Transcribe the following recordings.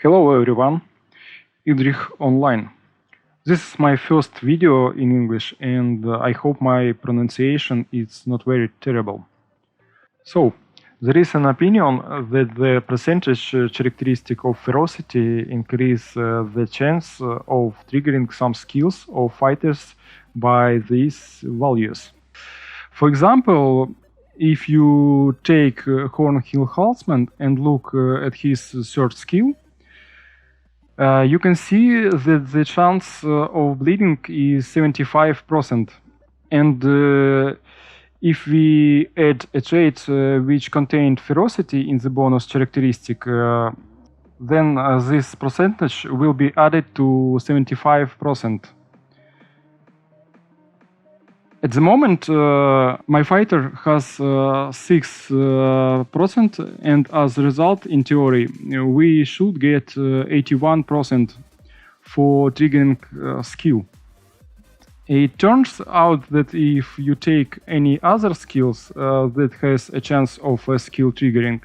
Hello everyone, Idrich online. This is my first video in English and I hope my pronunciation is not very terrible. So, there is an opinion that the percentage characteristic of ferocity increase the chance of triggering some skills of fighters by these values. For example, if you take Hornhill Halsman and look at his third skill, you can see that the chance of bleeding is 75%. And if we add a trait which contained ferocity in the bonus characteristic, then this percentage will be added to 75%. At the moment, my fighter has 6%, and as a result, in theory, we should get 81% for triggering skill. It turns out that if you take any other skills that has a chance of a skill triggering,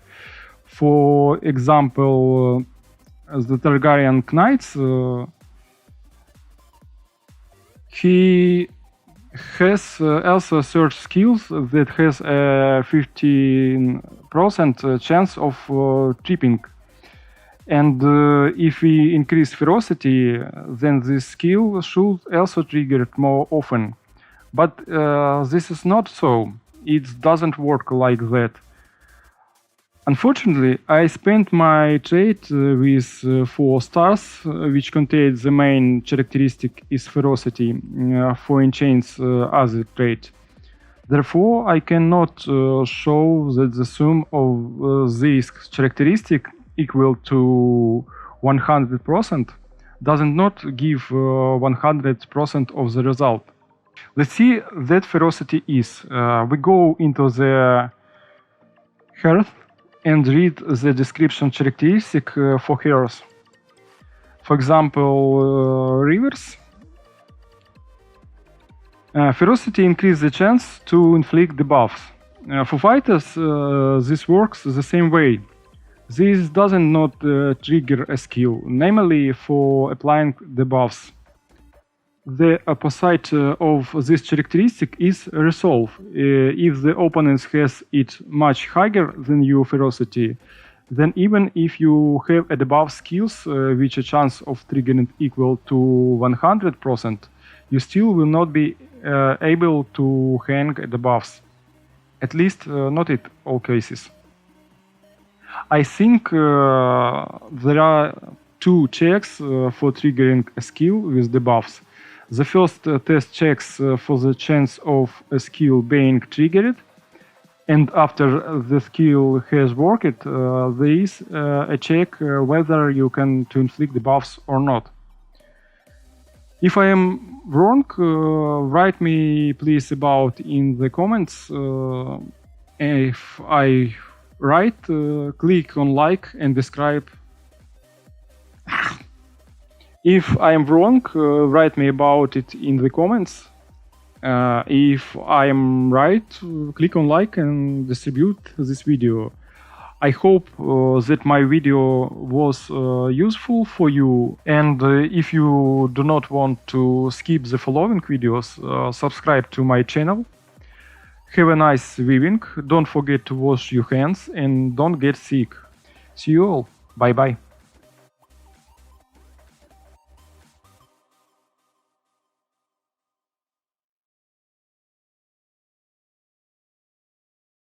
for example, the Targaryen Knights, he has also search skills that has a 15% chance of tripping. And if we increase ferocity, then this skill should also trigger it more often. But this is not so. It doesn't work like that. Unfortunately, I spent my trait with 4 stars, which contains the main characteristic is ferocity for Enchained's other trait. Therefore, I cannot show that the sum of this characteristic equal to 100% does not give 100% of the result. Let's see that ferocity is. We go into the hearth and read the description characteristic for heroes. For example, rivers. Ferocity increases the chance to inflict debuffs. For fighters, this works the same way. This doesn't not trigger a skill, namely for applying debuffs. The opposite of this characteristic is resolve. If the opponent has it much higher than your ferocity, then even if you have a debuff skills which a chance of triggering equal to 100%, you still will not be able to hang debuffs. At least not in all cases. I think there are 2 checks for triggering a skill with debuffs. The first test checks for the chance of a skill being triggered, and after the skill has worked, there is a check whether you can to inflict debuffs or not. If I am wrong, write me please about in the comments. If I right, click on like and describe. If I am wrong, write me about it in the comments. If I am right, click on like and distribute this video. I hope that my video was useful for you, and if you do not want to skip the following videos, subscribe to my channel. Have a nice viewing, don't forget to wash your hands and don't get sick. See you all, bye bye.